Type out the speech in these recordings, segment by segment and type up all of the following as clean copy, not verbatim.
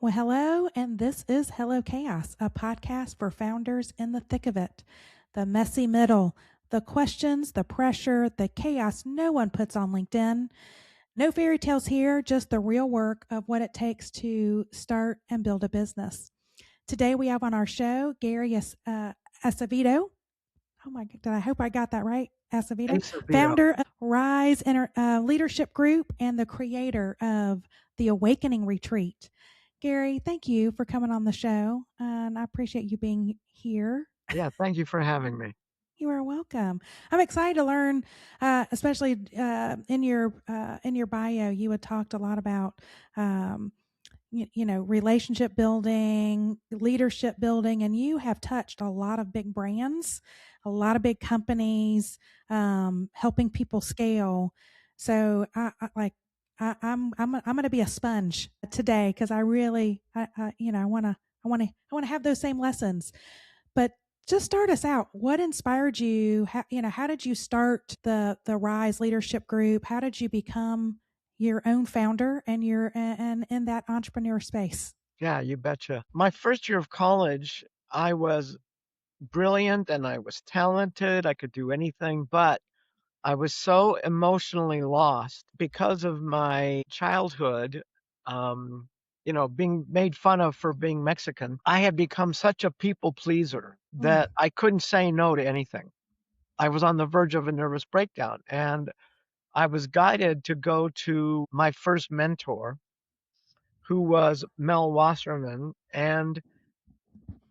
Well, hello, and this is Hello Chaos, a podcast for founders in the thick of it, the messy middle, the questions, the pressure, the chaos no one puts on LinkedIn. No fairy tales here, just the real work of what it takes to start and build a business. Today we have on our show Gary Acevedo. Oh my God, I hope I got that right. Acevedo, Acevedo. founder of Rise Leadership Group and the creator of the Awakening Retreat. Gary, thank you for coming on the show, and I appreciate you being here. Yeah, thank you for having me. You are welcome. I'm excited to learn, especially in your bio. You had talked a lot about, relationship building, leadership building, and you have touched a lot of big brands, a lot of big companies, helping people scale. So I'm going to be a sponge today because I really I want to have those same lessons. But just start us out. What inspired you? How did you start the Rise Leadership Group? How did you become your own founder and in that entrepreneur space? Yeah, you betcha. My first year of college, I was brilliant and I was talented. I could do anything, but I was so emotionally lost because of my childhood. Being made fun of for being Mexican. I had become such a people pleaser Mm. that I couldn't say no to anything. I was on the verge of a nervous breakdown, and I was guided to go to my first mentor, who was Mel Wasserman. And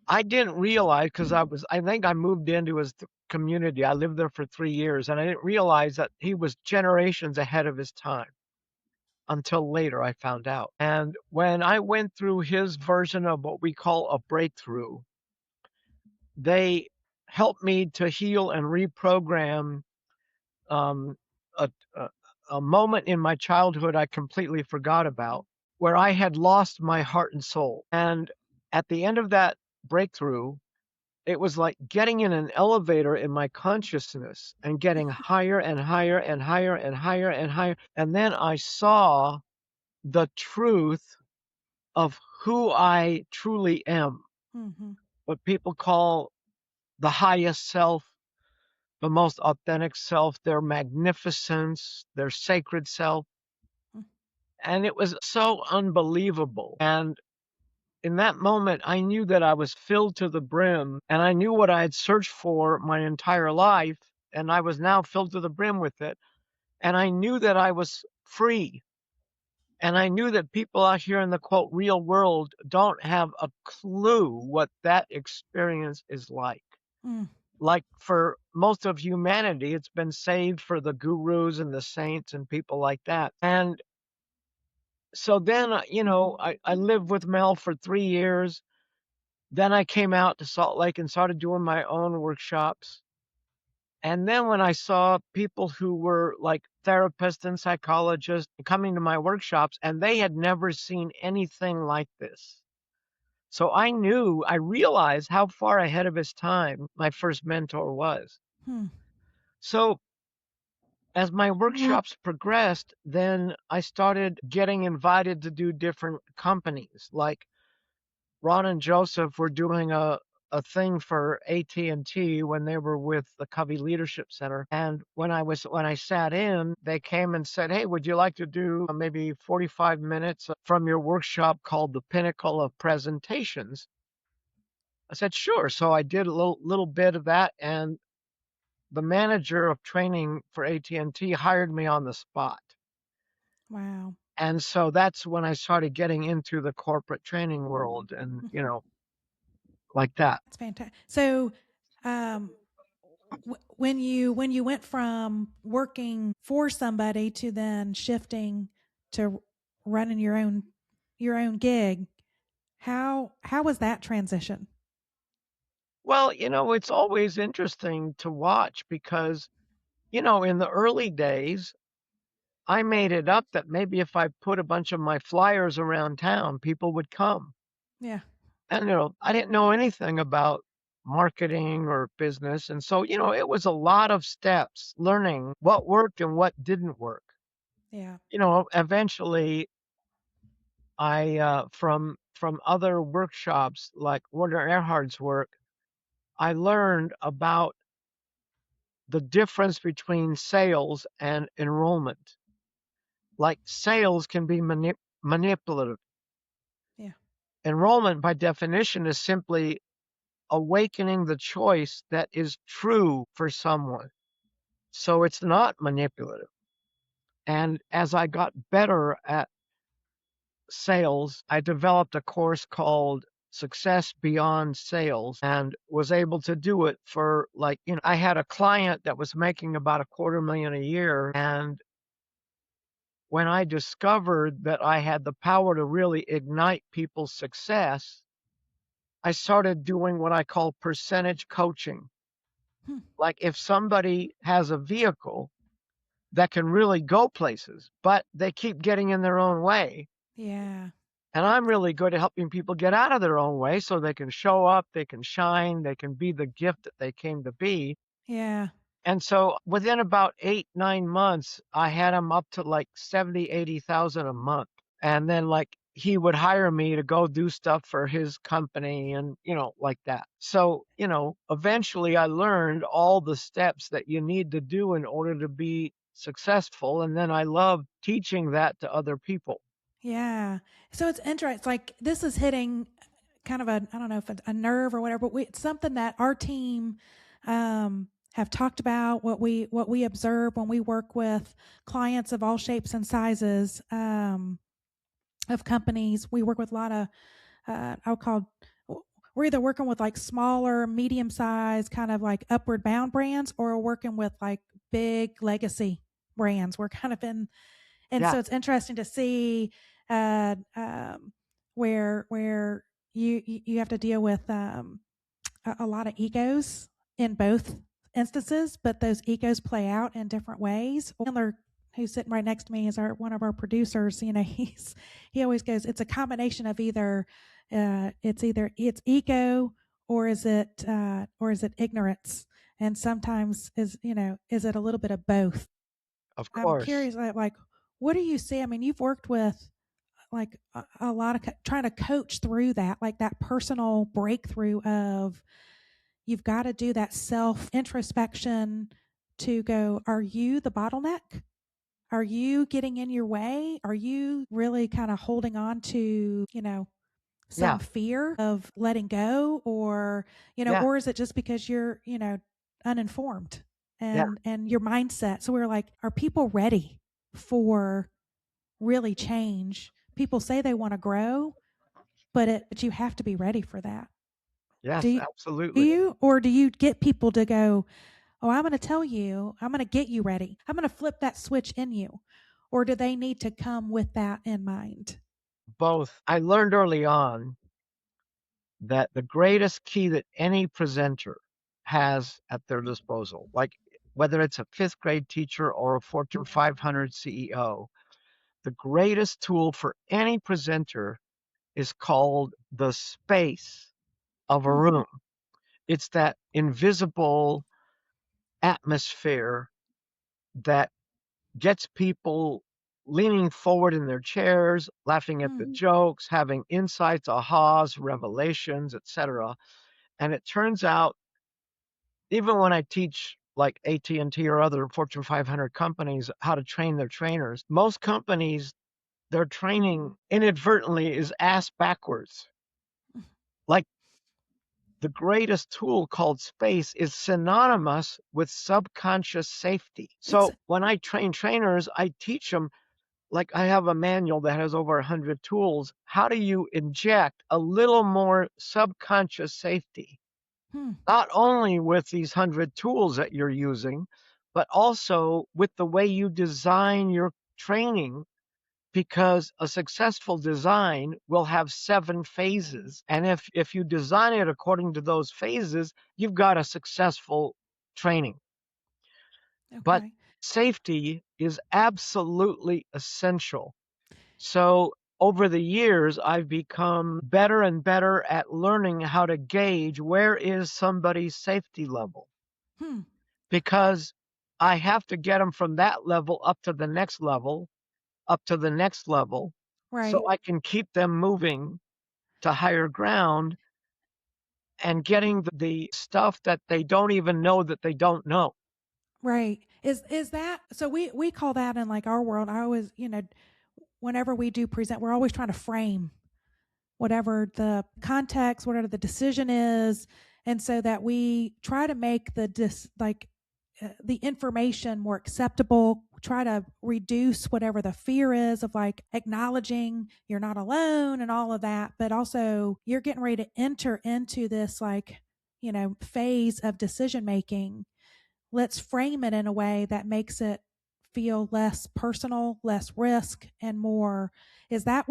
I didn't realize, because I think I moved into his community. I lived there for 3 years, and I didn't realize that he was generations ahead of his time until later I found out. And when I went through his version of what we call a breakthrough, they helped me to heal and reprogram um, a, a, a moment in my childhood I completely forgot about, where I had lost my heart and soul. And at the end of that breakthrough, it was like getting in an elevator in my consciousness and getting higher and higher and higher and higher and higher. And then I saw the truth of who I truly am, Mm-hmm. what people call the highest self, the most authentic self, their magnificence, their sacred self. And it was so unbelievable. And in that moment, I knew that I was filled to the brim, and I knew what I had searched for my entire life, and I was now filled to the brim with it. And I knew that I was free. And I knew that people out here in the quote real world don't have a clue what that experience is like. Mm. Like for most of humanity, it's been saved for the gurus and the saints and people like that. And so then, I lived with Mel for 3 years. Then I came out to Salt Lake and started doing my own workshops. And then when I saw people who were like therapists and psychologists coming to my workshops, and they had never seen anything like this. So I realized how far ahead of his time my first mentor was. Hmm. So as my workshops progressed, then I started getting invited to do different companies. Like Ron and Joseph were doing a thing for AT&T when they were with the Covey Leadership Center. And when I sat in, they came and said, "Hey, would you like to do maybe 45 minutes from your workshop called The Pinnacle of Presentations?" I said, "Sure." So I did a little bit of that, and the manager of training for AT&T hired me on the spot. Wow. And so that's when I started getting into the corporate training world and, like that. That's fantastic. So, um, when you went from working for somebody to then shifting to running your own gig, how was that transition? Well, it's always interesting to watch because, in the early days, I made it up that maybe if I put a bunch of my flyers around town, people would come. Yeah. And, I didn't know anything about marketing or business. And so, it was a lot of steps learning what worked and what didn't work. Yeah. Eventually, from from other workshops like Werner Erhard's work, I learned about the difference between sales and enrollment. Like sales can be manipulative. Yeah. Enrollment, by definition, is simply awakening the choice that is true for someone. So it's not manipulative. And as I got better at sales, I developed a course called Success Beyond Sales and was able to do it for like, I had a client that was making about $250,000 a year. And when I discovered that I had the power to really ignite people's success, I started doing what I call percentage coaching. Hmm. Like if somebody has a vehicle that can really go places, but they keep getting in their own way. Yeah. And I'm really good at helping people get out of their own way so they can show up, they can shine, they can be the gift that they came to be. Yeah. And so within about 8, 9 months, I had him up to like 70, 80,000 a month. And then like he would hire me to go do stuff for his company and, like that. So, eventually I learned all the steps that you need to do in order to be successful. And then I love teaching that to other people. Yeah. So it's interesting. It's like this is hitting kind of a, I don't know if it's a nerve or whatever, but it's something that our team have talked about, what we observe when we work with clients of all shapes and sizes of companies. We work with a lot of, I'll call, we're either working with like smaller, medium sized, kind of like upward bound brands, or we're working with like big legacy brands. We're kind of in, and Yeah. so it's interesting to see uh, um, where you have to deal with a lot of egos in both instances, but those egos play out in different ways. Chandler, who's sitting right next to me, is our one of our producers. He always goes, it's a combination of either it's ego or is it ignorance, and sometimes is it a little bit of both. Of I'm course. curious, like, what do you see? I mean, you've worked with like a lot of trying to coach through that, like that personal breakthrough of you've got to do that self introspection to go, are you the bottleneck? Are you getting in your way? Are you really kind of holding on to, some Yeah. fear of letting go, Yeah. or is it just because you're, uninformed Yeah. and your mindset? So we're like, are people ready for really change? People say they want to grow, but you have to be ready for that. Do Yes, you, do absolutely. you or do you get people to go, "Oh, I'm going to tell you, I'm going to get you ready. I'm going to flip that switch in you." Or do they need to come with that in mind? Both. I learned early on that the greatest key that any presenter has at their disposal, like whether it's a fifth grade teacher or a Fortune 500 CEO, the greatest tool for any presenter is called the space of a Hmm. room. It's that invisible atmosphere that gets people leaning forward in their chairs, laughing at the Hmm. jokes, having insights, ahas, revelations, etc. And it turns out, even when I teach like AT&T or other Fortune 500 companies how to train their trainers, most companies, their training inadvertently is ass backwards. Like the greatest tool called space is synonymous with subconscious safety. It's So when I train trainers, I teach them, like I have a manual that has over 100 tools. How do you inject a little more subconscious safety? hmm, Not only with these 100 tools that you're using, but also with the way you design your training, because a successful design will have 7 phases. And if you design it according to those phases, you've got a successful training. But okay. safety is absolutely essential. So over the years, I've become better and better at learning how to gauge where is somebody's safety level, Hmm, because I have to get them from that level up to the next level, up to the next level, so right. I can keep them moving to higher ground and getting the stuff that they don't even know that they don't know. Right. Is that so? We call that in like our world. I always, whenever we do present, we're always trying to frame whatever the context, whatever the decision is, and so that we try to make the information more acceptable. Try to reduce whatever the fear is of like acknowledging you're not alone and all of that, but also you're getting ready to enter into this phase of decision making. Let's frame it in a way that makes it feel less personal, less risk, and more. Is that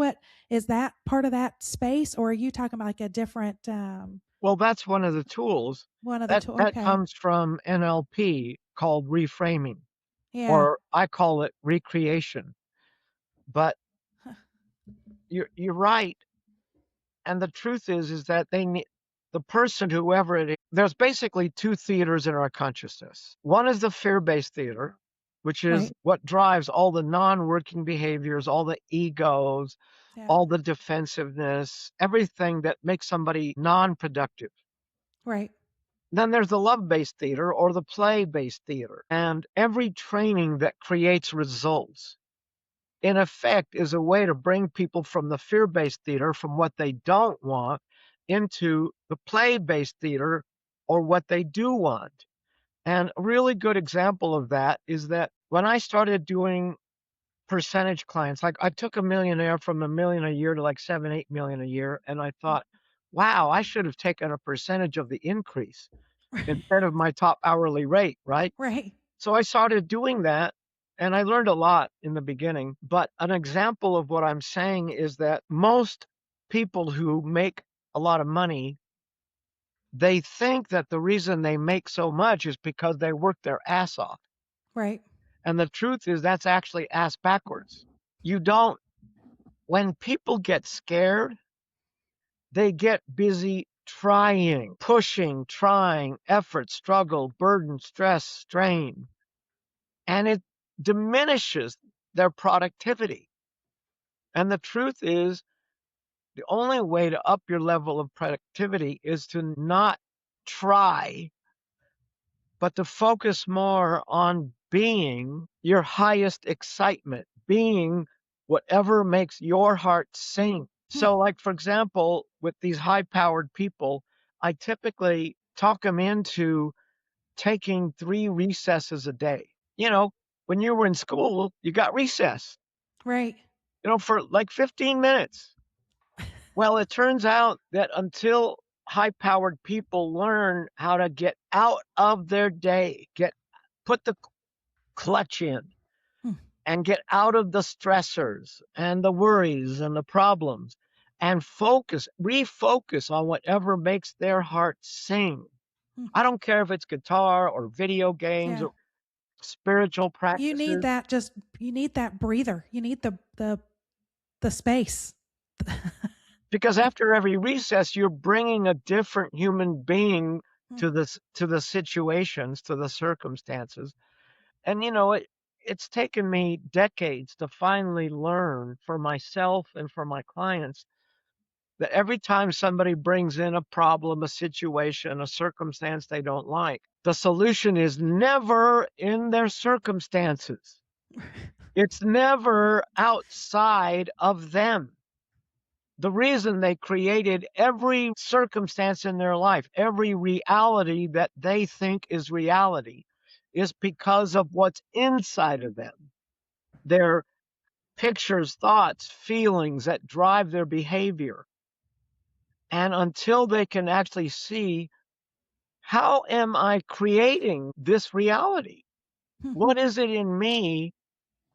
part of that space, or are you talking about like a different Well, that's one of the tools one of the that two? that Okay, comes from NLP called reframing, yeah, or I call it recreation. But huh. you're right, and the truth is that they need the person, whoever it is. There's basically two theaters in our consciousness. One is the fear-based theater, which is Right, what drives all the non-working behaviors, all the egos, yeah, all the defensiveness, everything that makes somebody non-productive. right, Then there's the love-based theater or the play-based theater. And every training that creates results, in effect, is a way to bring people from the fear-based theater, from what they don't want, into the play-based theater or what they do want. And a really good example of that is that when I started doing percentage clients, like I took a millionaire from a million a year to like 7, 8 million a year. And I mm, thought, wow, I should have taken a percentage of the increase instead of my top hourly rate, right? right, So I started doing that and I learned a lot in the beginning. But an example of what I'm saying is that most people who make a lot of money, they think that the reason they make so much is because they work their ass off. right, And the truth is that's actually ass backwards. You don't, when people get scared, they get busy trying, pushing, trying, effort, struggle, burden, stress, strain, and it diminishes their productivity. And the truth is, the only way to up your level of productivity is to not try, but to focus more on being your highest excitement, being whatever makes your heart sing. hmm, So, like, for example, with these high powered people, I typically talk them into taking 3 recesses a day. When you were in school, you got recess, right, for like 15 minutes. Well, it turns out that until high powered people learn how to get out of their day, put the clutch in hmm, and get out of the stressors and the worries and the problems and refocus on whatever makes their heart sing. hmm, I don't care if it's guitar or video games yeah. or spiritual You need practices, that. Just you need that breather. You need the space. because after every recess, you're bringing a different human being Hmm, to the situations, to the circumstances. And it's taken me decades to finally learn for myself and for my clients that every time somebody brings in a problem, a situation, a circumstance they don't like, the solution is never in their circumstances. It's never outside of them. The reason they created every circumstance in their life, every reality that they think is reality, is because of what's inside of them. Their pictures, thoughts, feelings that drive their behavior. And until they can actually see, how am I creating this reality? hmm, What is it in me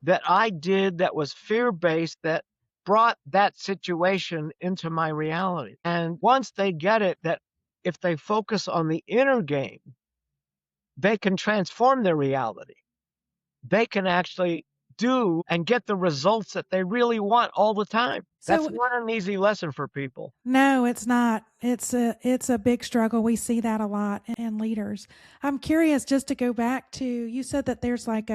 that I did that was fear based that brought that situation into my reality? And once they get it, that if they focus on the inner game, they can transform their reality. They can actually do and get the results that they really want all the time. That's so not an easy lesson for people. no, it's not. It's a big struggle. We see that a lot in leaders. I'm curious just to go back to you said that there's like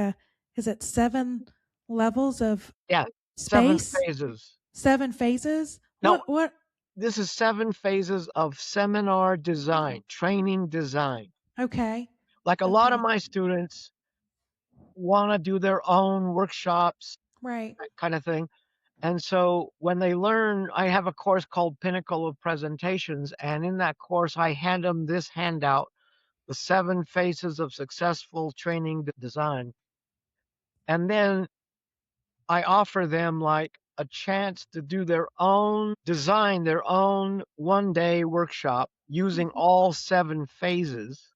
is it 7 levels of Yeah, 7 space? phases. 7 phases? No, What This is 7 phases of seminar design, training design. Okay. Like a lot of Okay. my students want to do their own workshops, Right. that kind of thing. And so when they learn, I have a course called Pinnacle of Presentations. And in that course, I hand them this handout, the 7 phases of successful training design. And then I offer them like a chance to do their own design, their own 1-day workshop using Mhm. all 7 phases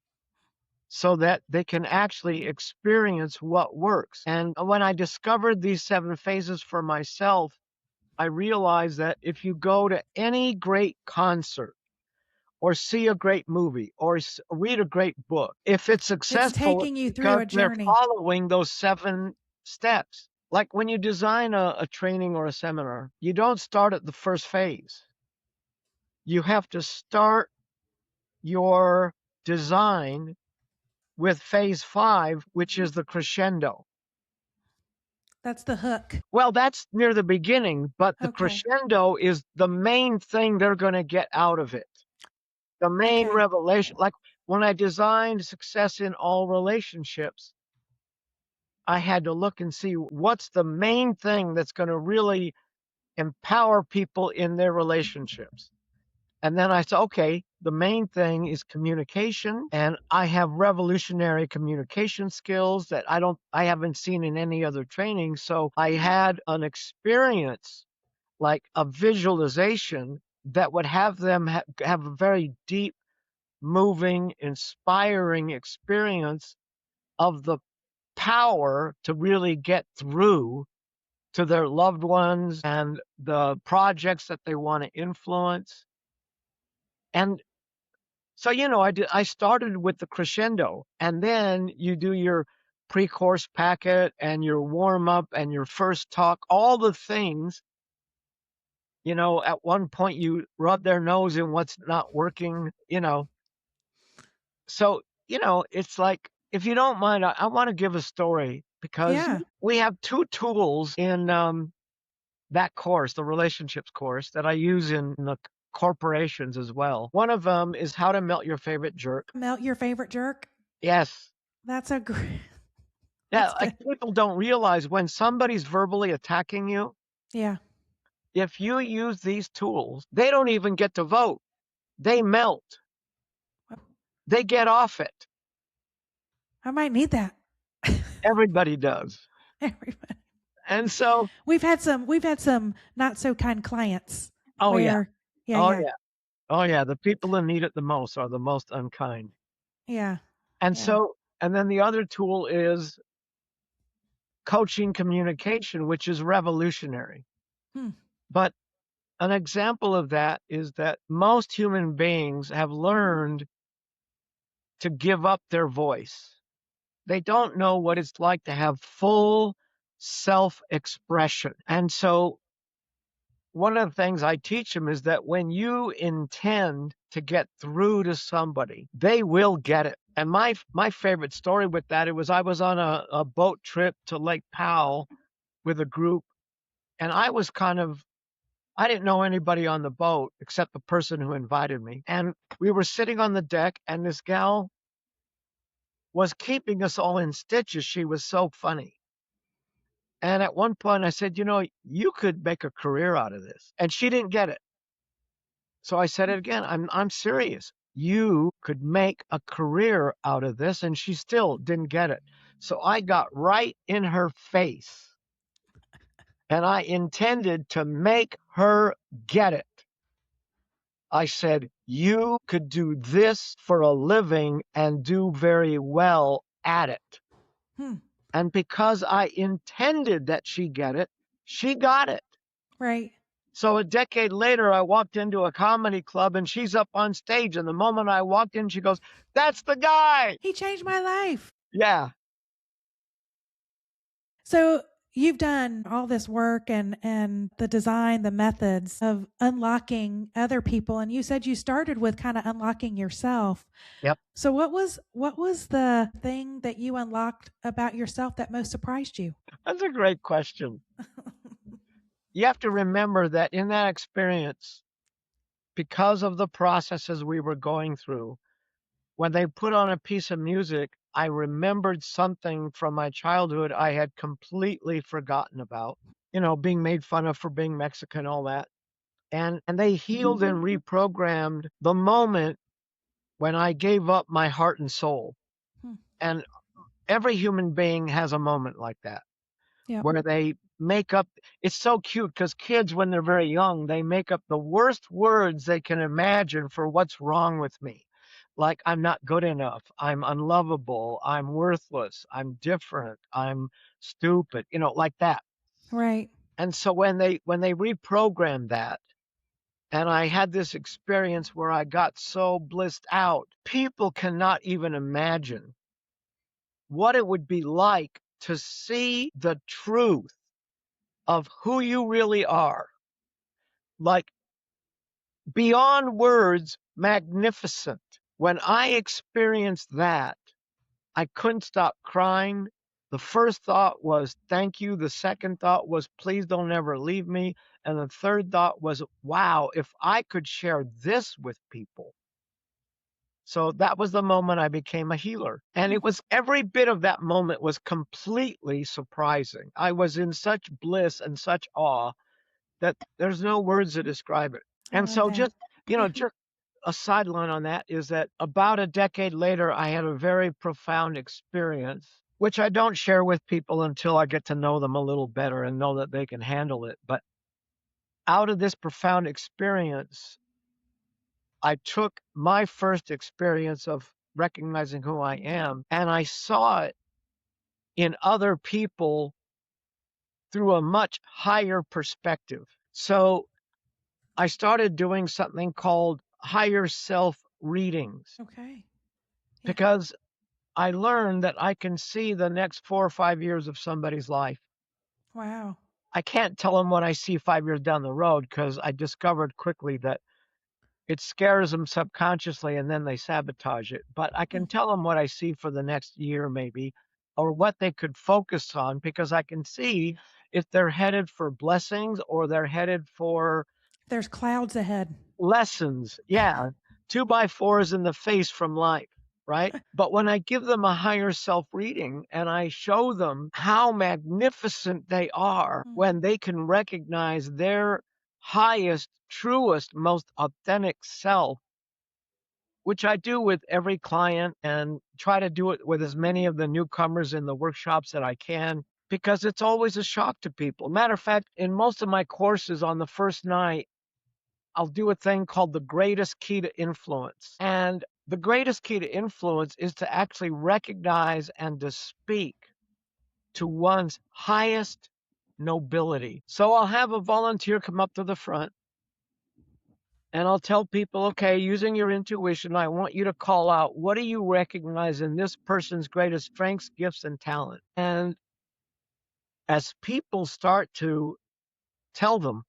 so that they can actually experience what works. And when I discovered these 7 phases for myself, I realized that if you go to any great concert or see a great movie or read a great book, if it's It's successful, taking you it's through because a they're journey. following those 7 steps. Like when you design a training or a seminar, you don't start at the first phase. You have to start your design with phase 5, which is the crescendo. That's the hook. Well, that's near the beginning, but the Okay. crescendo is the main thing they're going to get out of it. The main Okay. revelation, like when I designed Success in All Relationships, I had to look and see what's the main thing that's going to really empower people in their relationships. And then I said, okay, the main thing is communication, and I have revolutionary communication skills that I haven't seen in any other training. So I had an experience, like a visualization that would have them have a very deep, moving, inspiring experience of the power to really get through to their loved ones and the projects that they want to influence. And so, I started with the crescendo, and then you do your pre-course packet and your warm up and your first talk, all the things. At one point you rub their nose in what's not working. So, it's like, if you don't mind, I want to give a story because Yeah. we have 2 tools in that course, the relationships course, that I use in the corporations as well. One of them is how to melt your favorite jerk. Melt your favorite jerk. Yes. That's a great. Yeah, That's like good. people don't realize when somebody's verbally attacking you, Yeah. if you use these tools, they don't even get to vote. They melt. They get off it. I might need that. Everybody does. Everybody. And so, We've had some not so kind clients oh yeah. where yeah, Oh yeah. yeah. Oh yeah, the people that need it the most are the most unkind. Yeah. And Yeah. so, and then the other tool is coaching communication, which is revolutionary. Hmm. But an example of that is that most human beings have learned to give up their voice. They don't know what it's like to have full self expression. And so, one of the things I teach them is that when you intend to get through to somebody, they will get it. And my favorite story with that, I was on a boat trip to Lake Powell with a group, and I didn't know anybody on the boat except the person who invited me. And we were sitting on the deck, and this gal was keeping us all in stitches. She was so funny. And at one point I said, you could make a career out of this. And she didn't get it. So I said it again. I'm serious. You could make a career out of this. And she still didn't get it. So I got right in her face and I intended to make her get it. I said, you could do this for a living and do very well at it. Hmm. And because I intended that she get it, she got it. Right. So a decade later, I walked into a comedy club and she's up on stage. And the moment I walked in, she goes, "That's the guy." He changed my life. Yeah. So you've done all this work and the design, the methods of unlocking other people, and you said you started with kind of unlocking yourself. Yep. So what was the thing that you unlocked about yourself that most surprised you? That's a great question. You have to remember that in that experience, because of the processes we were going through, when they put on a piece of music, I remembered something from my childhood I had completely forgotten about. Being made fun of for being Mexican, all that. And they healed and reprogrammed the moment when I gave up my heart and soul. Hmm. And every human being has a moment like that Yep. where they make up. It's so cute because kids, when they're very young, they make up the worst words they can imagine for what's wrong with me. Like, I'm not good enough, I'm unlovable, I'm worthless, I'm different, I'm stupid, like that. Right. And so when they reprogrammed that, and I had this experience where I got so blissed out, people cannot even imagine what it would be like to see the truth of who you really are. Like, beyond words, magnificent. When I experienced that, I couldn't stop crying. The first thought was, thank you. The second thought was, please don't ever leave me. And the third thought was, wow, if I could share this with people. So that was the moment I became a healer. And Hmm. it was every bit of that moment was completely surprising. I was in such bliss and such awe that there's no words to describe it. I And love so that. Yeah. just a sideline on that is that about a decade later, I had a very profound experience, which I don't share with people until I get to know them a little better and know that they can handle it. But out of this profound experience, I took my first experience of recognizing who I am and I saw it in other people through a much higher perspective. So I started doing something called higher self readings Okay. Yeah. because I learned that I can see the next 4 or 5 years of somebody's life. Wow. I can't tell them what I see 5 years down the road because I discovered quickly that it scares them subconsciously and then they sabotage it. But I Hmm. can tell them what I see for the next year, maybe, or what they could focus on because I can see if they're headed for blessings or they're headed for There's clouds ahead. lessons. Yeah. 2x4s in the face from life. Right. But when I give them a higher self reading and I show them how magnificent they are Hmm. when they can recognize their highest, truest, most authentic self, which I do with every client and try to do it with as many of the newcomers in the workshops that I can, because it's always a shock to people. Matter of fact, in most of my courses on the first night, I'll do a thing called the greatest key to influence. And the greatest key to influence is to actually recognize and to speak to one's highest nobility. So I'll have a volunteer come up to the front and I'll tell people, okay, using your intuition, I want you to call out, what do you recognize in this person's greatest strengths, gifts, and talent? And as people start to tell them,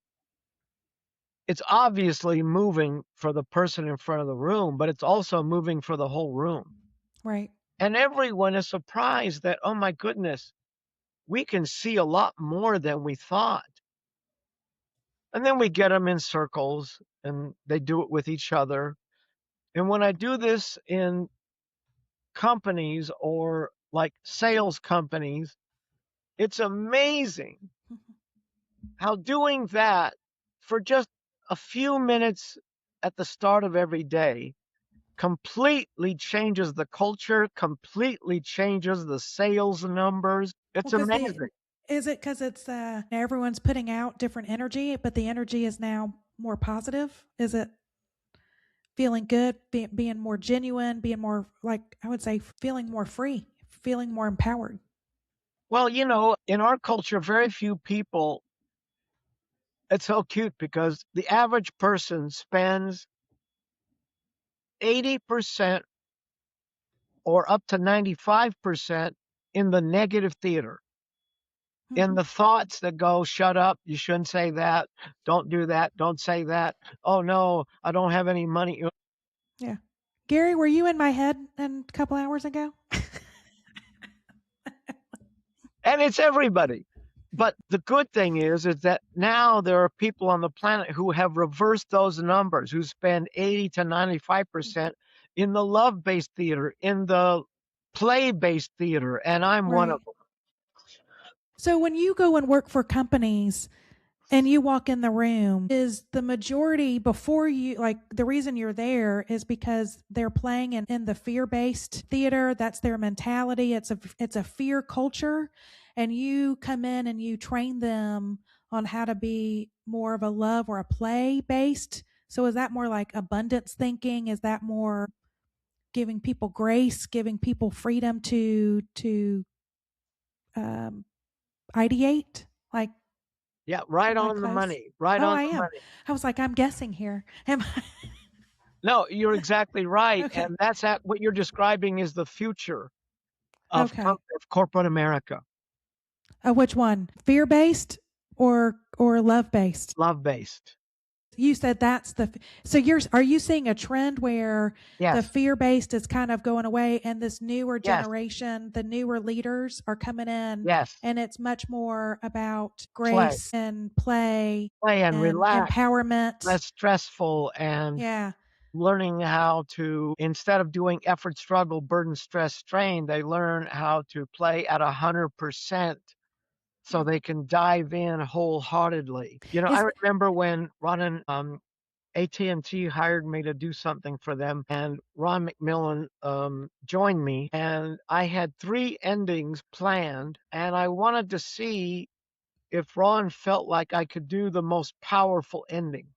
it's obviously moving for the person in front of the room, but it's also moving for the whole room. Right. And everyone is surprised that, oh my goodness, we can see a lot more than we thought. And then we get them in circles and they do it with each other. And when I do this in companies or like sales companies, it's amazing how doing that for just a few minutes at the start of every day completely changes the culture, completely changes the sales numbers. Well, It's because the amazing. is it because it's everyone's putting out different energy, but the energy is now more positive? Is it feeling good, being more genuine, being more like I would say, feeling more free, feeling more empowered? Well, in our culture, very few people, it's so cute because the average person spends 80% or up to 95% in the negative theater, Hmm. in the thoughts that go, shut up, you shouldn't say that, don't do that, don't say that, oh no, I don't have any money. Yeah. Gary, were you in my head a couple hours ago? And it's everybody. But the good thing is that now there are people on the planet who have reversed those numbers, who spend 80 to 95% in the love-based theater, in the play-based theater, and I'm one of Right. So when you go and work for companies and you walk in the room, is the majority before you, like the reason you're there is because they're playing in the fear-based theater? That's their mentality. It's a fear culture, and you come in and you train them on how to be more of a love or a play based. So is that more like abundance thinking? Is that more giving people grace, giving people freedom to um, ideate? Like, Yeah, right am I on the close? money, right Oh, on I the am. money. I was like, I'm guessing here. Am I? No, you're exactly right, Okay. and that's what you're describing is the future of Okay. corporate America, Which one? Fear based or love based? love-based. You said that's the so are you seeing a trend where the Yes, fear based is kind of going away and this newer yes, generation, the newer leaders are coming in yes. and it's much more about Play, grace and play play and and relax, empowerment. less stressful, and Yeah. learning how to, instead of doing effort, struggle, burden, stress, strain, they learn how to play at 100% so Hmm. they can dive in wholeheartedly. I Is remember when Ron and AT&T hired me to do something for them, and Ron McMillan joined me, and I had three endings planned, and I wanted to see if Ron felt like I could do the most powerful ending.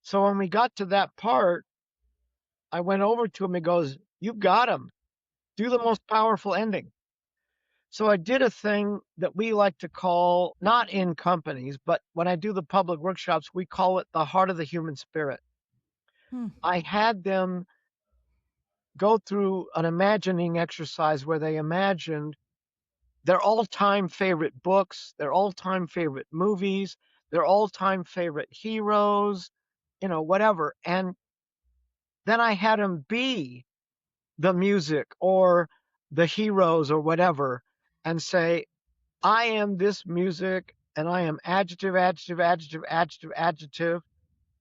So when we got to that part, I went over to him and goes, "You got him. Do the most powerful ending." So I did a thing that we like to call, not in companies, but when I do the public workshops, we call it the heart of the human spirit. hmm, I had them go through an imagining exercise where they imagined their all-time favorite books, their all-time favorite movies, their all-time favorite heroes, whatever. And then I had them be the music or the heroes or whatever and say, I am this music and I am adjective, adjective, adjective, adjective, adjective.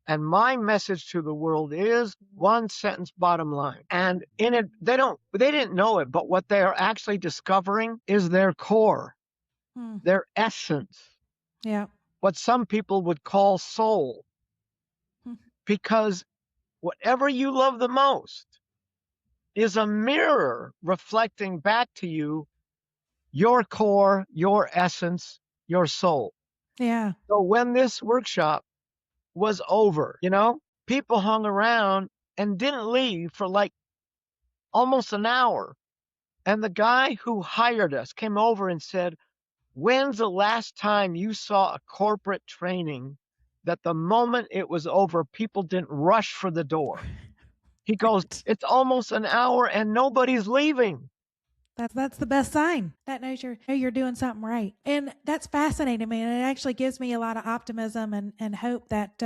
And my message to the world is one sentence bottom line. And in it, they didn't know it, but what they are actually discovering is their core, hmm, their essence, yeah. what some people would call soul. Hmm, Because whatever you love the most is a mirror reflecting back to you your core, your essence, your soul. yeah. So when this workshop was over, people hung around and didn't leave for like almost an hour. And the guy who hired us came over and said, "When's the last time you saw a corporate training that the moment it was over, people didn't rush for the door?" He goes, Right. "It's almost an hour and nobody's leaving." That's the best sign. That knows you're doing something right. And that's fascinating to me. And it actually gives me a lot of optimism and hope that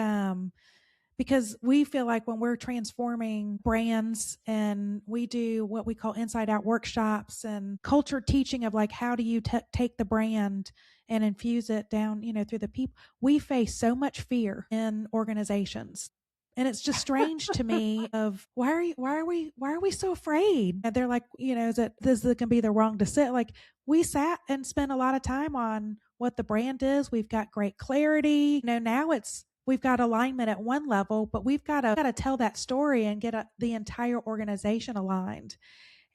because we feel like when we're transforming brands and we do what we call inside out workshops and culture teaching of like how do you take the brand and infuse it down through the people, we face so much fear in organizations, and it's just strange to me of why are we so afraid? And they're like, is it this is going to be the wrong decision? Like, we sat and spent a lot of time on what the brand is. We've got great clarity. Now we've got alignment at one level, but we've got to tell that story and get the entire organization aligned.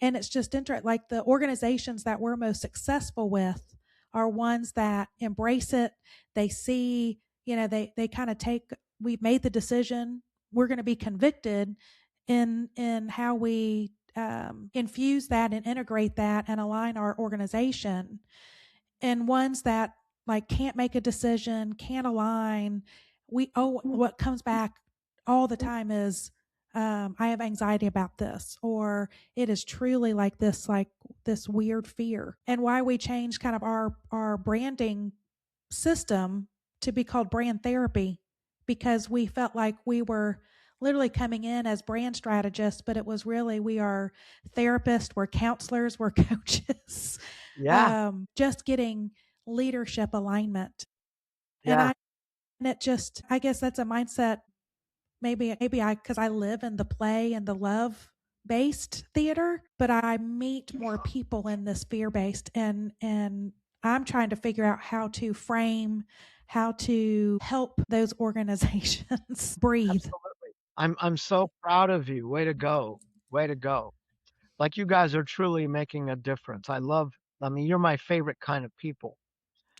And it's just interesting. Like, the organizations that we're most successful with are ones that embrace it. They see, they kind of take. We've made the decision. We're going to be convicted in how we infuse that and integrate that and align our organization, and ones that like can't make a decision, can't align. What comes back all the time is, I have anxiety about this, or it is truly like this weird fear. And why we changed kind of our branding system to be called brand therapy, because we felt like we were literally coming in as brand strategists, but it was really, we are therapists, we're counselors, we're coaches, Yeah. just getting leadership alignment. And Yeah, I guess that's a mindset. Maybe because I live in the play and the love based theater, but I meet more people in this fear based, and I'm trying to figure out how to help those organizations breathe. absolutely. I'm so proud of you. Way to go. Way to go. Like you guys are truly making a difference. I mean, you're my favorite kind of people.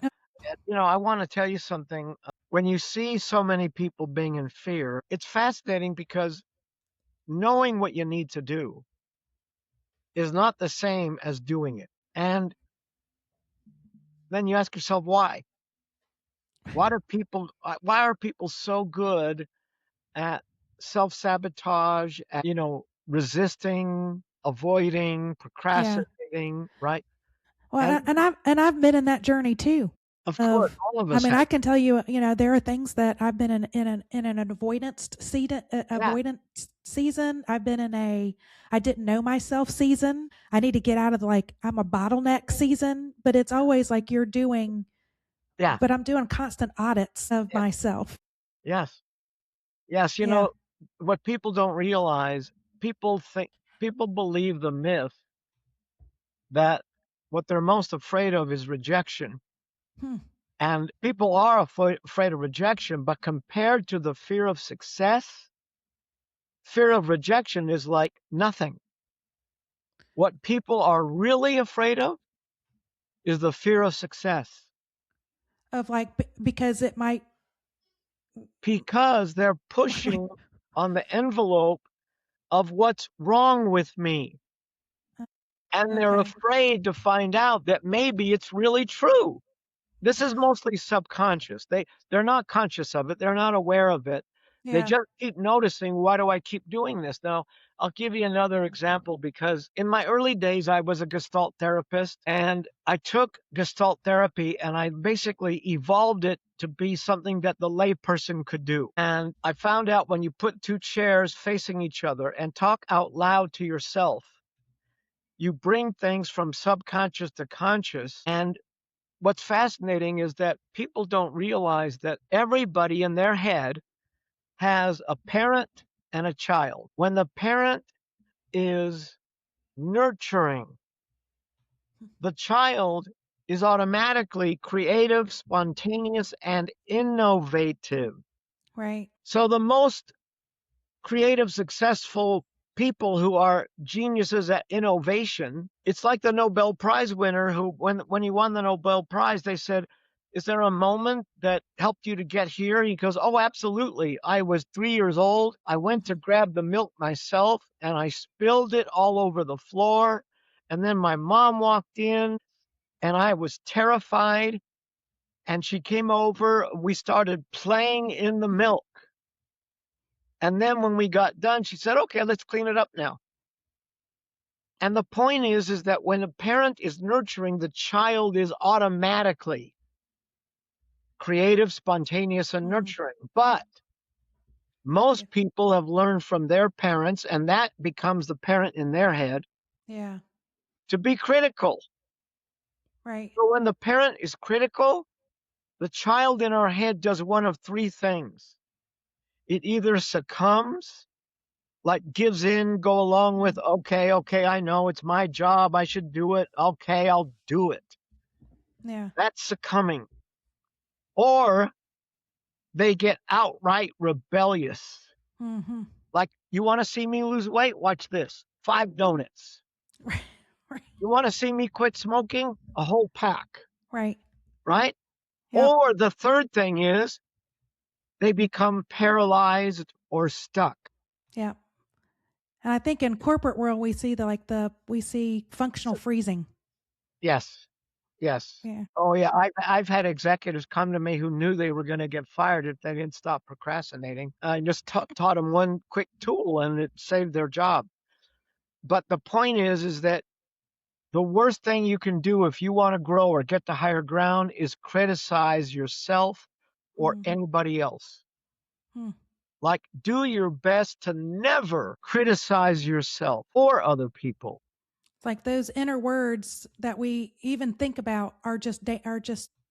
And, I want to tell you something. When you see so many people being in fear, it's fascinating because knowing what you need to do is not the same as doing it. And then you ask yourself why? Why are people so good at self-sabotage, at, resisting, avoiding, Yeah. procrastinating, right? And Well, and I've been in that journey too. of course, Of, all of I us mean, have. I can tell you, there are things that I've been in an Yeah, avoidance season. I've been in a I didn't know myself season. I need to get out of I'm a bottleneck season. But it's always like yeah, but I'm doing constant audits of yeah, myself. yes, yes. Yeah. What people don't realize, people think, people believe the myth that what they're most afraid of is rejection. Hmm. And people are afraid of rejection, but compared to the fear of success, fear of rejection is like nothing. What people are really afraid of is the fear of success Of because it might. because they're pushing on the envelope of what's wrong with me. And they're Okay. afraid to find out that maybe it's really true. This is mostly subconscious. They're not conscious of it. They're not aware of it. They Yeah. just keep noticing, why do I keep doing this? Now, I'll give you another example because in my early days I was a Gestalt therapist and I took Gestalt therapy and I basically evolved it to be something that the layperson could do. And I found out when you put two chairs facing each other and talk out loud to yourself, you bring things from subconscious to conscious. And what's fascinating is that people don't realize that everybody in their head has a parent and a child. When the parent is nurturing, the child is automatically creative, spontaneous, and innovative. Right. So the most creative, successful people who are geniuses at innovation. It's like the Nobel Prize winner who, when he won the Nobel Prize, they said, "Is there a moment that helped you to get here?" He goes, "Oh, absolutely. I was 3 years old. I went to grab the milk myself and I spilled it all over the floor. And then my mom walked in and I was terrified. And she came over. We started playing in the milk. And then when we got done, she said, okay, let's clean it up now." And the point is that when a parent is nurturing, the child is automatically creative, spontaneous, and Hmm. nurturing. But Yeah. most people have learned from their parents, and that becomes the parent in their head, Yeah. to be critical. Right. So when the parent is critical, the child in our head does one of three things. It either succumbs, like gives in, go along with, Mhm. okay, okay, I know it's my job, I should do it. Okay, I'll do it. Yeah. That's succumbing. Or they get outright rebellious. Hmm. Like, you want to see me lose weight? Watch this. 5 donuts. Right. Right. You want to see me quit smoking? A whole pack, Right. right? Yep. Or the third thing is they become paralyzed or stuck. Yep. And I think in corporate world we see we see functional So, freezing. yes, yes. Yeah. Oh, yeah. I've had executives come to me who knew they were going to get fired if they didn't stop procrastinating. I just taught them one quick tool and it saved their job. But the point is that the worst thing you can do if you want to grow or get to higher ground is criticize yourself or Mhm. anybody else. Hmm. Like, do your best to never criticize yourself or other people. It's like those inner words that we even think about are just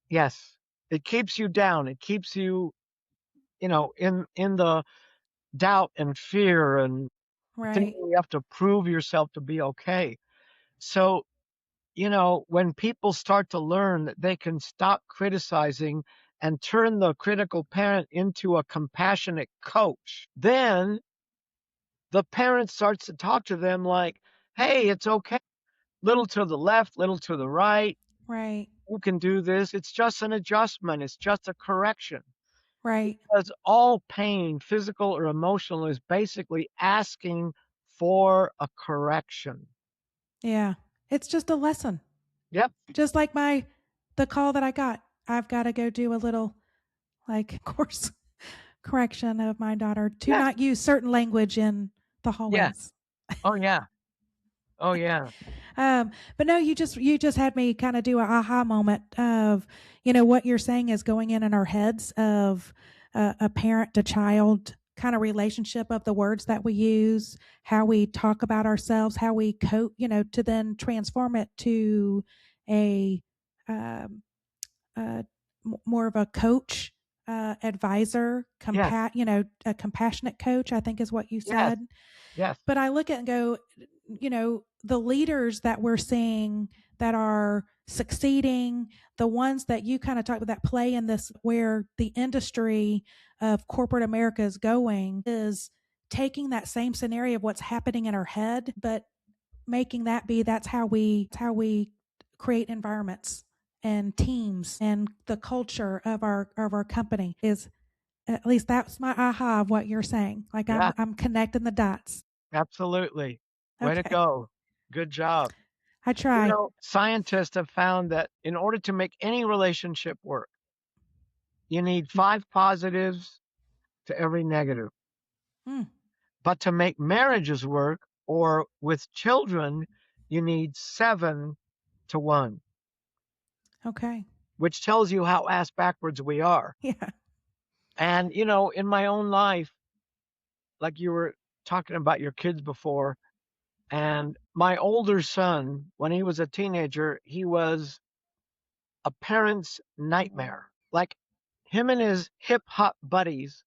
Yes. It keeps you down. It keeps you, in the doubt and fear and Right. thinking you have to prove yourself to be okay. So, when people start to learn that they can stop criticizing and turn the critical parent into a compassionate coach, then the parent starts to talk to them like, hey, it's okay. Little to the left, little to the right. Right. You can do this. It's just an adjustment. It's just a correction. Right. Because all pain, physical or emotional, is basically asking for a correction. Yeah. It's just a lesson. Yep. Just like the call that I got. I've got to go do a little like course correction of my daughter to Yes. not use certain language in the Yeah. hallways. Oh, yeah. Oh, yeah. But no, you just had me kind of do a aha moment of, what you're saying is going in our heads of a parent to child kind of relationship of the words that we use, how we talk about ourselves, how we cope, to then transform it to a, um, more of a coach, advisor, Yes. a compassionate coach, I think is what you Yes. said. Yes. But I look at it and go, the leaders that we're seeing that are succeeding, the ones that you kind of talk about that play in this, where the industry of corporate America is going, is taking that same scenario of what's happening in our head, but making that be that's how we create environments and teams and the culture of our company is, at least that's my aha of what you're saying. Like I'm Yeah. I'm connecting the dots. Absolutely. Way to Okay. go. Good job. I try. Scientists have found that in order to make any relationship work, you need 5 positives to every negative. Mm, But to make marriages work or with children, you need 7 to 1, okay. which tells you how ass backwards we are. Yeah. And, in my own life, like you were talking about your kids before, and my older son, when he was a teenager, he was a parent's nightmare. Like him and his hip hop buddies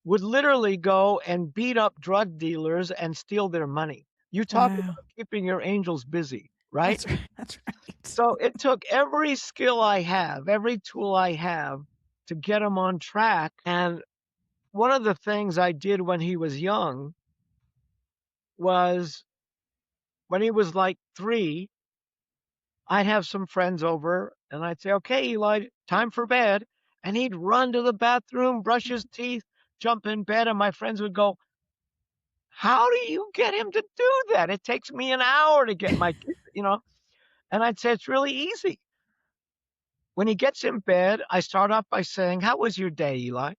would literally go and beat up drug dealers and steal their money. You talk Wow. about keeping your angels busy, right? That's right. That's right. So it took every skill I have, every tool I have to get him on track. And one of the things I did when he was young was when he was like 3, I'd have some friends over and I'd say, okay, Eli, time for bed. And he'd run to the bathroom, brush his teeth, jump in bed. And my friends would go, how do you get him to do that? It takes me an hour to get my kid. And I'd say, it's really easy. When he gets in bed, I start off by saying, how was your day, Eli?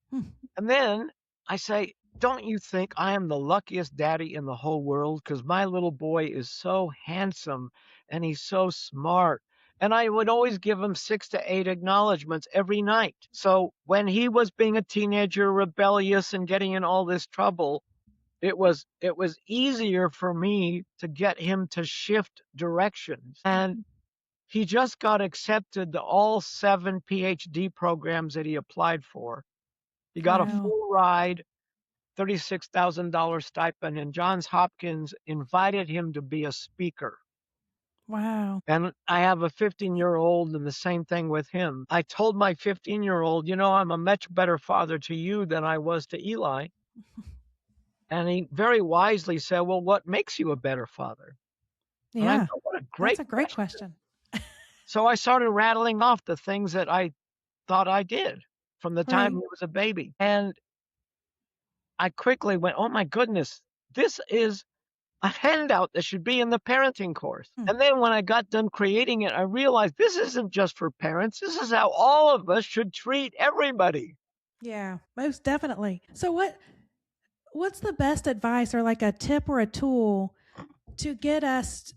Hmm. And then I say, don't you think I am the luckiest daddy in the whole world? Because my little boy is so handsome and he's so smart. And I would always give him 6 to 8 acknowledgments every night. So when he was being a teenager, rebellious and getting in all this trouble, it was easier for me to get him to shift directions. And he just got accepted to all 7 PhD programs that he applied for. He got a Wow. full ride, $36,000 stipend, and Johns Hopkins invited him to be a speaker. Wow. And I have a 15-year-old, and the same thing with him. I told my 15-year-old, I'm a much better father to you than I was to Eli. And he very wisely said, well, what makes you a better father? And I Yeah. thought, what a That's great a great question. question. So I started rattling off the things that I thought I did from the time Right. he was a baby. And I quickly went, oh my goodness, this is a handout that should be in the parenting course. Hmm. And then when I got done creating it, I realized this isn't just for parents. This is how all of us should treat everybody. Yeah, most definitely. So what's the best advice or like a tip or a tool to get us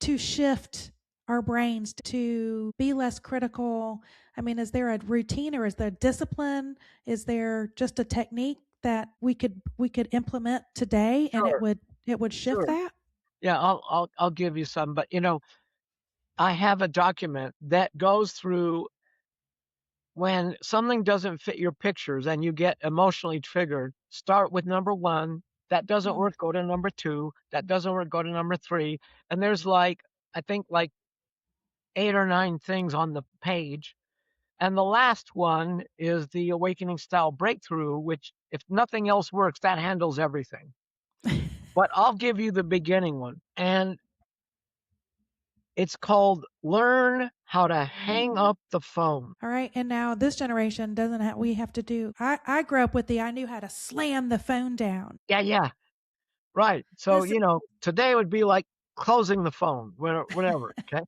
to shift our brains to be less critical? I mean, is there a routine or is there discipline? Is there just a technique that we could implement today and it Sure, would it would shift sure. that? Yeah, I'll give you some, but I have a document that goes through when something doesn't fit your pictures and you get emotionally triggered. Start with number one. That doesn't Hmm. work. Go to number two. That doesn't work. Go to number three. And there's like, I think like 8 or 9 things on the page. And the last one is the awakening style breakthrough, which, if nothing else works, that handles everything. But I'll give you the beginning one. And it's called Learn How to Hang Up the Phone. All right. And now this generation doesn't have, we have to do, I grew up with I knew how to slam the phone down. Yeah, yeah, right. So, This, today would be like closing the phone, whatever. Okay.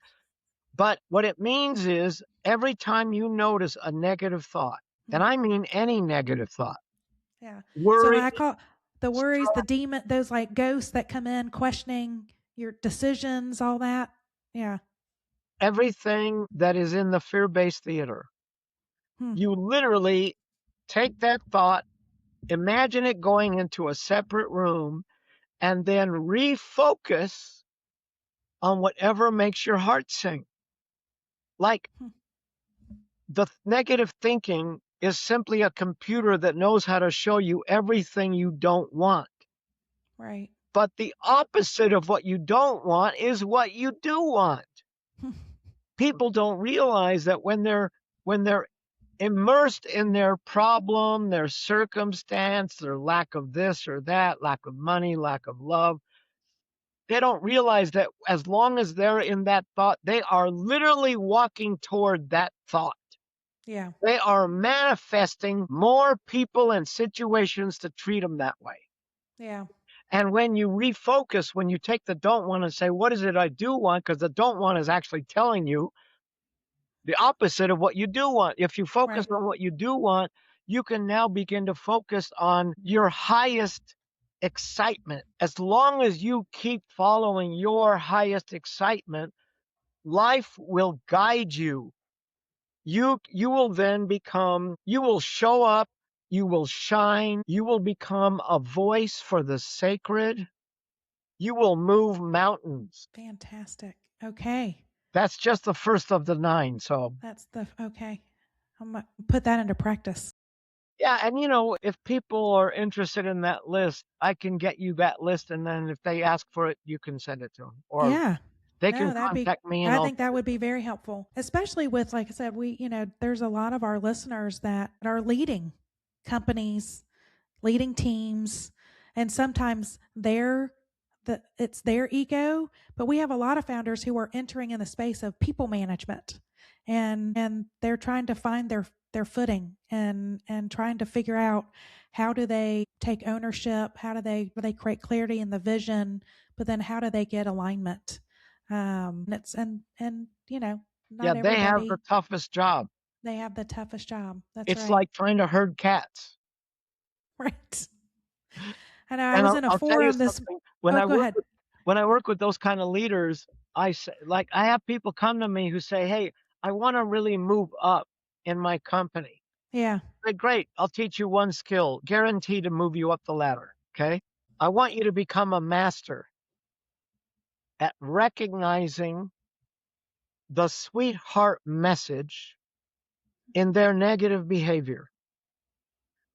But what it means is every time you notice a negative thought, hmm, and I mean any negative thought, yeah. So worry, I call the worries, the stress, demon, those like ghosts that come in questioning your decisions, all that. Yeah. everything that is in the fear based theater, Hmm. you literally take that thought, imagine it going into a separate room, and then refocus on whatever makes your heart sing. Like, Hmm. the negative thinking is simply a computer that knows how to show you everything you don't want. Right. But the opposite of what you don't want is what you do want. Hmm. People don't realize that when they're immersed in their problem, their circumstance, their lack of this or that, lack of money, lack of love, they don't realize that as long as they're in that thought, they are literally walking toward that thought. Yeah. They are manifesting more people and situations to treat them that way. Yeah. And when you refocus, when you take the don't want and say, what is it I do want? Because the don't want is actually telling you the opposite of what you do want. If you focus Right. on what you do want, you can now begin to focus on your highest excitement. As long as you keep following your highest excitement, life will guide you. You will then become, you will show up, you will shine, you will become a voice for the sacred, you will move mountains. Fantastic. Okay. That's just the first of the 9. So, That's the, okay. I'm going to put that into practice. yeah, and if people are interested in that list, I can get you that list, and then if they ask for it, you can send it to them, or Yeah. they can No, contact me, and I I'll think that get it. would be very helpful, especially with, like I said, there's a lot of our listeners that are leading companies, leading teams, and sometimes it's their ego, but we have a lot of founders who are entering in the space of people management, and they're trying to find their footing, and trying to figure out how do they take ownership, how do they create clarity in the vision, but then how do they get alignment. It's and Yeah, not they have the everybody, toughest job. they have the toughest job. That's It's right. like trying to herd cats. Right. I know I And was I'll, in a I'll tell you forum this. something. Oh, go ahead. When I work with those kind of leaders, I say, like, I have people come to me who say, "Hey, I want to really move up in my company." Yeah. I say, great, I'll teach you one skill, guaranteed to move you up the ladder. Okay, I want you to become a master at recognizing the sweetheart message in their negative behavior,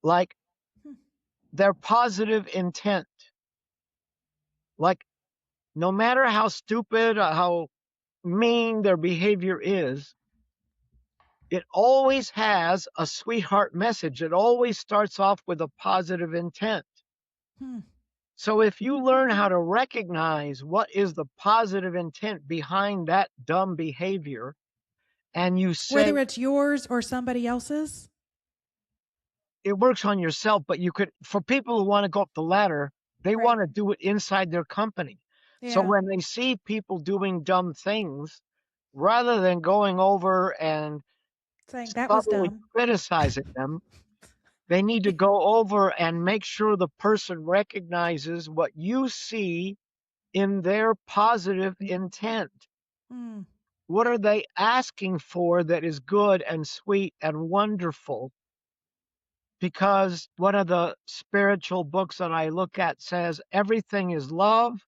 like Hmm. their positive intent. Like, no matter how stupid, how mean their behavior is, it always has a sweetheart message. It always starts off with a positive intent. Hmm. So if you learn how to recognize what is the positive intent behind that dumb behavior, and you say Whether it's yours or somebody else's. it works on yourself, but you could, for people who want to go up the ladder, they Right. want to do it inside their company. So Yeah. when they see people doing dumb things, rather than going over and Saying that was subtly dumb. criticizing them, they need to go over and make sure the person recognizes what you see in their positive intent. Hmm. What are they asking for that is good and sweet and wonderful? Because one of the spiritual books that I look at says everything is love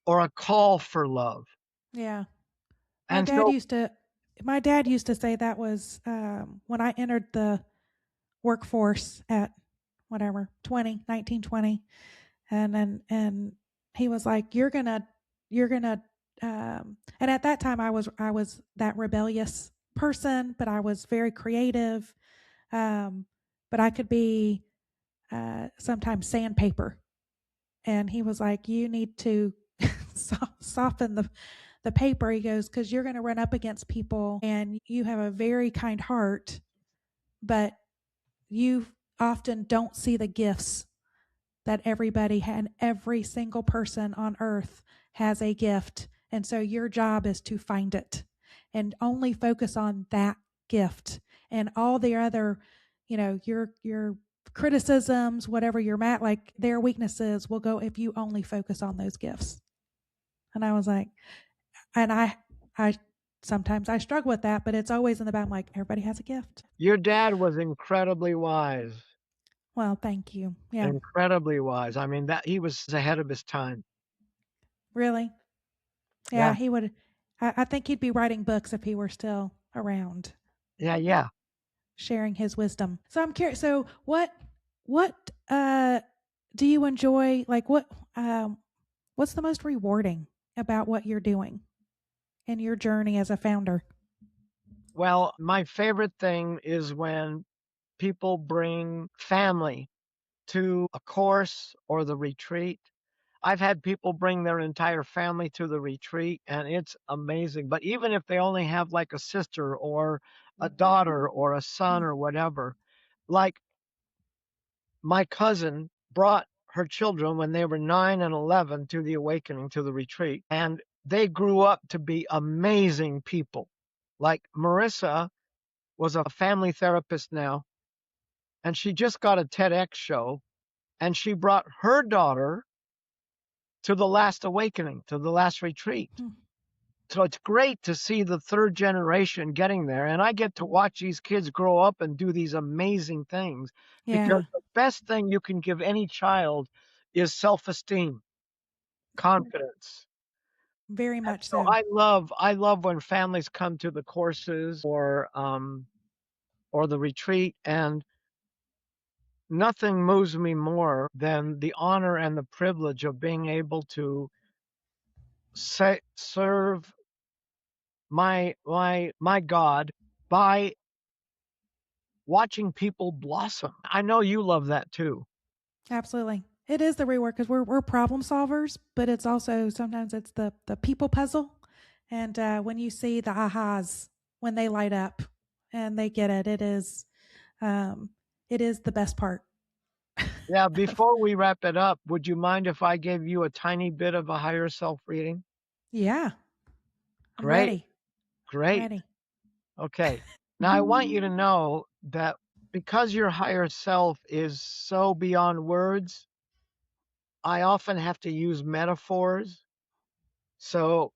or a call for love. Yeah. My And dad so used to my dad used to say that was, when I entered the workforce at whatever, 1920, and he was like, you're gonna," and at that time, I was that rebellious person, but I was very creative, um, but I could be, sometimes sandpaper, and he was like, "You need to soften the paper." He goes, "'Cause you're gonna run up against people, and you have a very kind heart, but you often don't see the gifts that every single person on earth has a gift. And so your job is to find it and only focus on that gift, and all the other, your criticisms, whatever you're mad, like their weaknesses will go if you only focus on those gifts." And I was like, and I sometimes I struggle with that, but it's always in the back. I'm like, everybody has a gift. your dad was incredibly wise, Well, thank you. Yeah, incredibly wise. I mean, that he was ahead of his time. really. Yeah, Yeah, he would. I think he'd be writing books if he were still around, yeah, yeah. sharing his wisdom. So I'm curious. So what do you enjoy? Like what's the most rewarding about what you're doing in your journey as a founder? Well, my favorite thing is when people bring family to a course or the retreat. I've had people bring their entire family to the retreat, and it's amazing. But even if they only have like a sister or a daughter or a son Hmm. or whatever, like my cousin brought her children when they were 9 and 11 to the awakening, to the retreat, and they grew up to be amazing people. Like Marissa was a family therapist now, and she just got a TEDx show, and she brought her daughter to the last awakening, to the last retreat. Hmm. So it's great to see the third generation getting there. And I get to watch these kids grow up and do these amazing things, because Yeah, the best thing you can give any child is self esteem, confidence. very And much so so. I love when families come to the courses or the retreat, and nothing moves me more than the honor and the privilege of being able to serve my God by watching people blossom. I know you love that too. Absolutely. It is the reward because we're problem solvers, but it's also sometimes it's the people puzzle. And when you see the ahas when they light up and they get it, um, it is the best part. Yeah, before we wrap it up, would you mind if I gave you a tiny bit of a higher self reading? Yeah, I'm Great, ready. I'm great. ready. Okay. Now I want you to know that because your higher self is so beyond words, I often have to use metaphors. So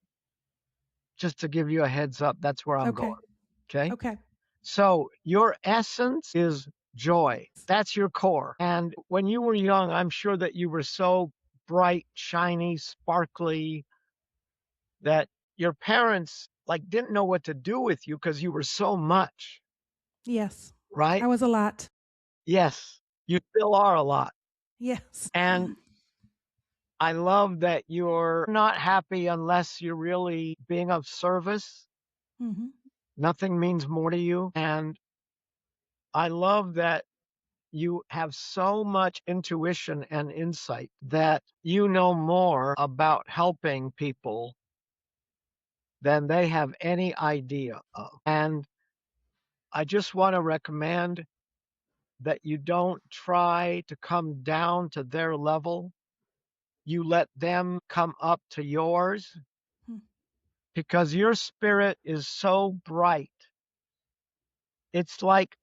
just to give you a heads up, that's where I'm Okay. going. Okay. Okay. So your essence is joy. That's your core. And when you were young, I'm sure that you were so bright, shiny, sparkly that your parents like didn't know what to do with you because you were so much, Yes. right? I was a lot. Yes, you still are a lot. Yes. And I love that you're not happy unless you're really being of service. Hmm. Nothing means more to you. And I love that you have so much intuition and insight that you know more about helping people than they have any idea of. And I just want to recommend that you don't try to come down to their level. You let them come up to yours, because your spirit is so bright. It's like,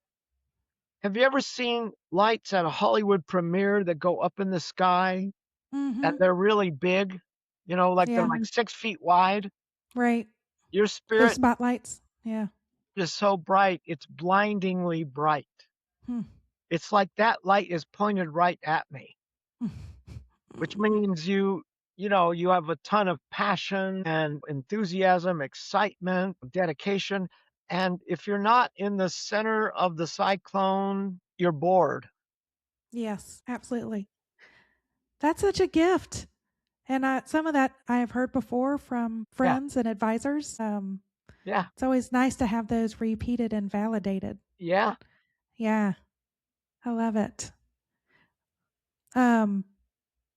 have you ever seen lights at a Hollywood premiere that go up in the sky and Hmm. they're really big? You know, like they're Yeah. like 6 feet wide. Right. Your Those spirit spotlights. Yeah. is so bright, it's blindingly bright. Hmm. It's like that light is pointed right at me, which means you have a ton of passion and enthusiasm, excitement, dedication. And if you're not in the center of the cyclone, you're bored. Yes, absolutely. That's such a gift. And some of that I have heard before from Yeah. friends and advisors. Yeah. It's always nice to have those repeated and validated. Yeah. Yeah, I love it. Um,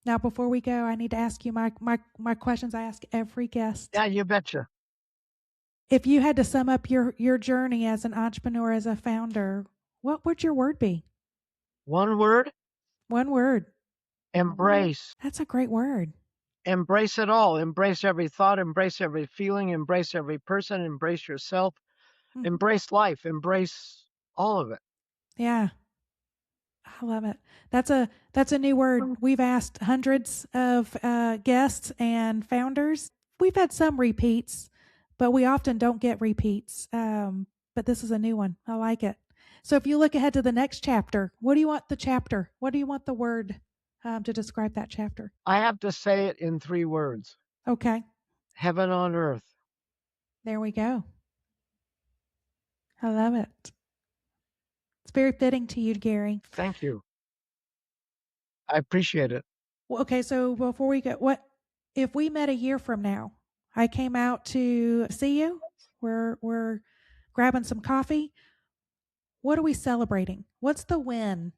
Now, before we go, I need to ask you my questions I ask every guest. Yeah. You betcha. If you had to sum up your journey as an entrepreneur, as a founder, what would your word be? One word: One word. embrace. That's a great word. Embrace it all. Embrace every thought, embrace every feeling, embrace every person, embrace yourself, Mhm. embrace life, embrace all of it. Yeah, I love it. That's a new word. We've asked hundreds of guests and founders. We've had some repeats, but we often don't get repeats. But this is a new one. I like it. So if you look ahead to the next chapter, what do you want the chapter? What do you want the word to describe that chapter? I have to say it in 3 words: Okay, heaven on earth. there we go. I love it. It's very fitting to you, Gary. Thank you. I appreciate it. Well, okay, so before we go, what if we met a year from now? I came out to see you. We're grabbing some coffee. What are we celebrating? What's the win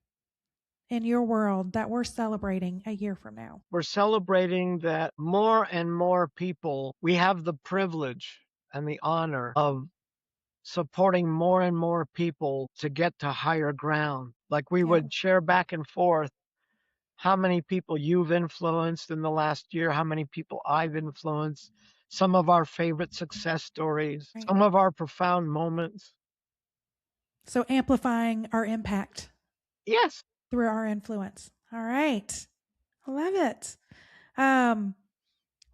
in your world that we're celebrating a year from now? We're celebrating that more and more people, we have the privilege and the honor of supporting more and more people to get to higher ground. Like we Yeah, would share back and forth how many people you've influenced in the last year, how many people I've influenced, some of our favorite success stories, right. some of our profound moments. So amplifying our impact Yes, through our influence. All right. I love it. Um,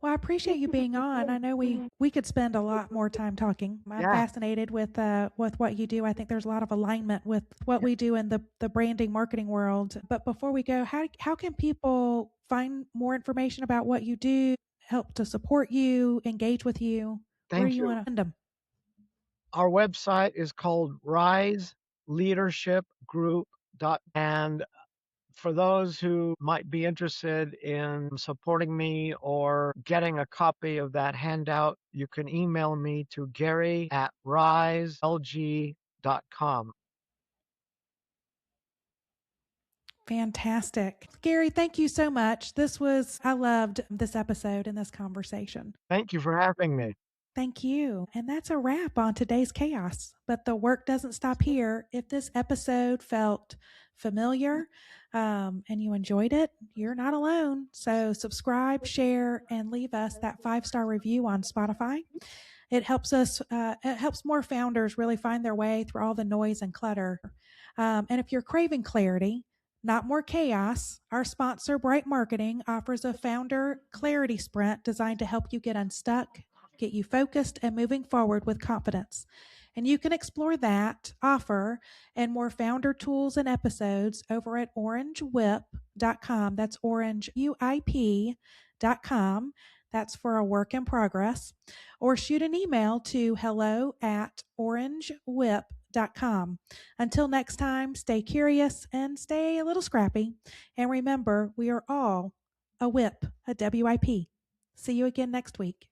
Well, I appreciate you being on. I know we could spend a lot more time talking. I'm yeah, fascinated with what you do. I think there's a lot of alignment with what we do in the branding marketing world. But before we go, how can people find more information about what you do, help to support you, engage with you? Where do thank you you. want to find them? Our website is called Rise Leadership Group. And for those who might be interested in supporting me or getting a copy of that handout, you can email me to gary@riselg.com. Fantastic. Gary, thank you so much. I loved this episode and this conversation. Thank you for having me. Thank you. And that's a wrap on today's chaos. But the work doesn't stop here. If this episode felt familiar and you enjoyed it, you're not alone. So subscribe, share, and leave us that 5-star review on Spotify. It helps us. It helps more founders really find their way through all the noise and clutter. And if you're craving clarity, not more chaos, our sponsor, Bright Marketing, offers a founder clarity sprint designed to help you get unstuck, get you focused, and moving forward with confidence. And you can explore that offer and more founder tools and episodes over at orangewhip.com. That's orangeuip.com. That's for a work in progress. Or shoot an email to hello@orangewhip.com. Until next time, stay curious and stay a little scrappy. And remember, we are all a WIP, a WIP. See you again next week.